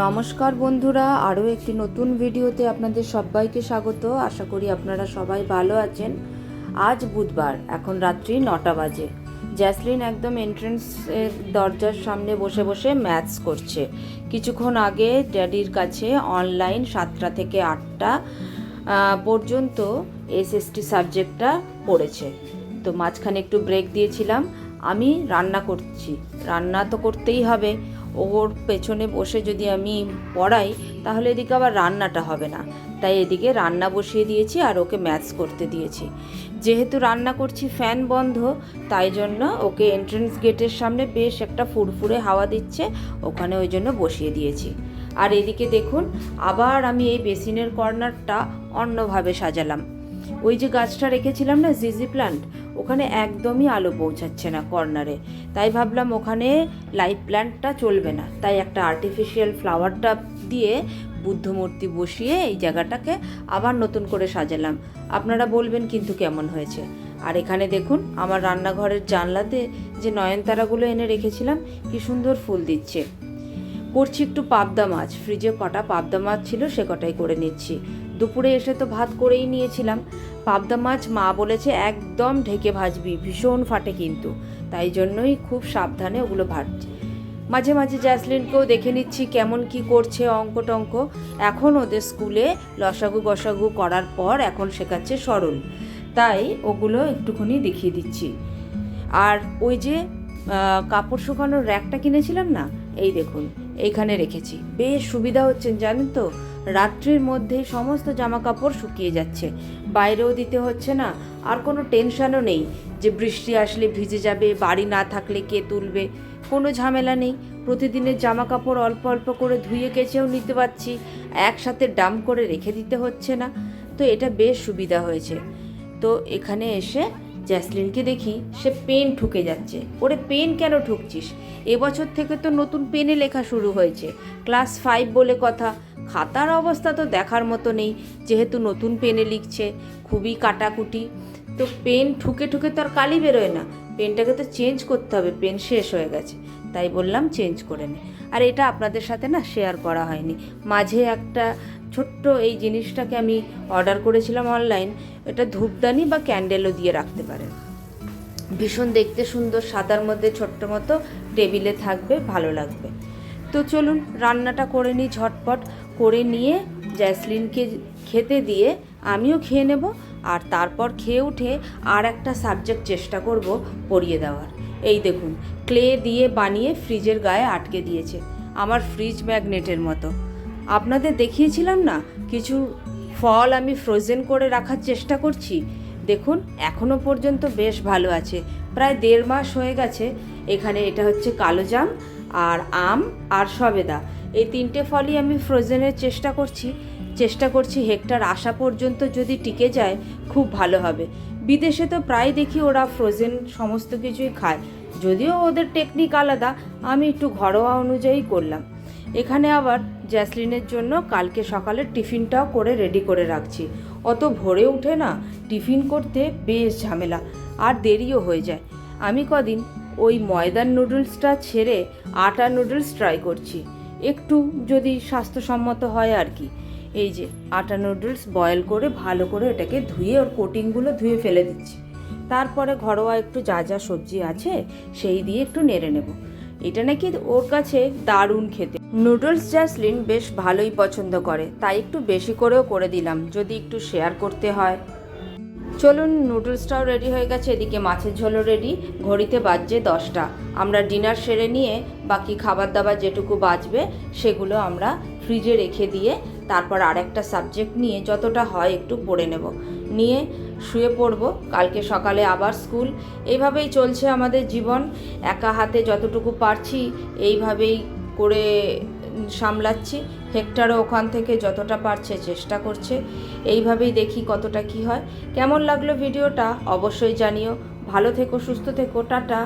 নমস্কার বন্ধুরা, আরও একটি নতুন ভিডিওতে আপনাদের সবাইকে স্বাগত। আশা করি আপনারা সবাই ভালো আছেন। আজ বুধবার, এখন রাত্রি 9টা বাজে। জ্যাসলিন একদম এন্ট্রেন্সের দরজার সামনে বসে বসে ম্যাথস করছে। কিছুক্ষণ আগে ড্যাডির কাছে অনলাইন 7টা থেকে 8টা পর্যন্ত এসএসটি সাবজেক্টটা পড়েছে। তো মাঝখানে একটু ব্রেক দিয়েছিলাম। আমি রান্না করছি, রান্না তো করতেই হবে। ওর পেছনে বসে যদি আমি পড়াই তাহলে এদিকে আবার রান্নাটা হবে না, তাই এদিকে রান্না বসিয়ে দিয়েছি আর ওকে ম্যাথস করতে দিয়েছি। যেহেতু রান্না করছি, ফ্যান বন্ধ, তাই জন্য ওকে এন্ট্রেন্স গেটের সামনে বেশ একটা ফুরফুরে হাওয়া দিচ্ছে, ওখানে ওই জন্য বসিয়ে দিয়েছি। আর এদিকে দেখুন, আবার আমি এই বেসিনের কর্নারটা অন্যভাবে সাজালাম। ওই যে গাছটা রেখেছিলাম না, জিজি প্ল্যান্ট, ওখানে একদমই আলো পৌঁছাচ্ছে না কর্নারে, তাই ভাবলাম ওখানে লাইভ প্ল্যান্টটা চলবে না, তাই একটা আর্টিফিশিয়াল ফ্লাওয়ারটা দিয়ে বুদ্ধমূর্তি বসিয়ে এই জায়গাটাকে আবার নতুন করে সাজালাম। আপনারা বলবেন কিন্তু কেমন হয়েছে। আর এখানে দেখুন, আমার রান্নাঘরের জানলাতে যে নয়নতারাগুলো এনে রেখেছিলাম কি সুন্দর ফুল দিচ্ছে। করছি একটু পাবদা মাছ, ফ্রিজে কটা পাবদা মাছ ছিল সে কটাই করে নিচ্ছি। দুপুরে এসে তো ভাত করেই নিয়েছিলাম। পাবদা মাছ মা বলেছে একদম ঢেকে ভাজবি, ভীষণ ফাটে কিন্তু, তাই জন্যই খুব সাবধানে ওগুলো ভাজছি। মাঝে মাঝে জ্যাসলিনকেও দেখে নিচ্ছি কেমন কি করছে অঙ্ক টঙ্ক। এখন ওদের স্কুলে লসাগু গসাগু করার পর এখন শেখাচ্ছে সরল, তাই ওগুলো একটুখানি দেখিয়ে দিচ্ছি। আর ওই যে কাপড় শুকানোর র্যাকটা কিনেছিলাম না, এই দেখুন এইখানে রেখেছি। বেশ সুবিধা হচ্ছে জানেন তো, রাত্রির মধ্যেই সমস্ত জামা কাপড় শুকিয়ে যাচ্ছে, বাইরেও দিতে হচ্ছে না, আর কোনো টেনশনও নেই যে বৃষ্টি আসলে ভিজে যাবে, বাড়ি না থাকলে কে তুলবে, কোনো ঝামেলা নেই। প্রতিদিনের জামা কাপড় অল্প অল্প করে ধুয়ে কেচেও নিতে পারছি, একসাথে ডাম্প করে রেখে দিতে হচ্ছে না। তো এটা বেশ সুবিধা হয়েছে। তো এখানে এসে জ্যাসলিনকে দেখি সে পেন ঠুকে যাচ্ছে। ওরে পেন কেন ঠুকছিস? এবছর থেকে তো নতুন পেনে লেখা শুরু হয়েছে, ক্লাস 5 বলে কথা। খাতার অবস্থা তো দেখার মতো নেই, যেহেতু নতুন পেনে লিখছে, খুবই কাটাকুটি। তো পেন ঠুকে ঠুকে তো আর কালি বেরোয় না, পেনটাকে তো চেঞ্জ করতে হবে, পেন শেষ হয়ে গেছে, তাই বললাম চেঞ্জ করে নে। আর এটা আপনাদের সাথে না শেয়ার করা হয়নি, মাঝে একটা ছোট্ট এই জিনিসটাকে আমি অর্ডার করেছিলাম অনলাইন। এটা ধূপদানি বা ক্যান্ডেলও দিয়ে রাখতে পারেন, ভীষণ দেখতে সুন্দর, সাদার মধ্যে ছোট্ট মতো টেবিলে থাকবে, ভালো লাগবে। তো চলুন রান্নাটা করে নিই, ঝটপট করে নিয়ে জ্যাসলিনকে খেতে দিয়ে আমিও খেয়ে নেব। আর তারপর খেয়ে উঠে আর একটা সাবজেক্ট চেষ্টা করব পড়িয়ে দেওয়ার। এই দেখুন, ক্লে দিয়ে বানিয়ে ফ্রিজের গায়ে আটকে দিয়েছে, আমার ফ্রিজ ম্যাগনেটের মতো। আপনাদের দেখিয়েছিলাম না, কিছু ফল আমি ফ্রোজেন করে রাখার চেষ্টা করছি। দেখুন এখনও পর্যন্ত বেশ ভালো আছে, প্রায় 1.5 মাস হয়ে গেছে। এখানে এটা হচ্ছে কালোজাম আর আম আর সবেদা, এই 3টে ফলই আমি ফ্রোজেনের চেষ্টা করছি হেক্টর আসা পর্যন্ত যদি টিকে যায় খুব ভালো হবে। বিদেশে তো প্রায় দেখি ওরা ফ্রোজেন সমস্ত কিছুই খায়, যদিও ওদের টেকনিক আলাদা, আমি একটু ঘরোয়া অনুযায়ী করলাম। এখানে আবার জ্যাসলিনের জন্য কালকে সকালের টিফিনটাও করে রেডি করে রাখছি। অত ভোরে উঠে না টিফিন করতে বেশ ঝামেলা, আর দেরিও হয়ে যায়। আমি কদিন ওই ময়দার নুডলসটা ছেড়ে আটা নুডলস ট্রাই করছি, একটু যদি স্বাস্থ্যসম্মত হয় আর কি। এই যে আটা নুডলস বয়েল করে ভালো করে এটাকে ধুয়ে ওর কোটিংগুলো ধুয়ে ফেলে দিচ্ছি, তারপরে ঘরোয়া একটু যা যা সবজি আছে সেই দিয়ে একটু নেড়ে নেব। এটা নাকি ওর কাছে দারুণ খেতে। নুডলস জ্যাসলিন বেশ ভালোই পছন্দ করে, তাই একটু বেশি করেও করে দিলাম, যদি একটু শেয়ার করতে হয়। চলুন, নুডলসটাও রেডি হয়ে গেছে, এদিকে মাছের ঝোলও রেডি। ঘড়িতে বাজছে 10টা। আমরা ডিনার সেরে নিয়ে বাকি খাবার দাবার যেটুকু বাঁচবে সেগুলো আমরা ফ্রিজে রেখে দিয়ে তারপর আরেকটা সাবজেক্ট নিয়ে যতটা হয় একটু পড়ে নেব, নিয়ে শুয়ে পড়ব। কালকে সকালে আবার স্কুল। এইভাবেই চলছে আমাদের জীবন, একা হাতে যতটুকু পারছি এইভাবেই করে সামলাচ্ছি। হেক্টরও ওখান থেকে যতটা পারছে চেষ্টা করছে, এইভাবেই দেখি কতটা কি হয়। কেমন লাগলো ভিডিওটা অবশ্যই জানিও। ভালো থেকো, সুস্থ থেকো, টাটা।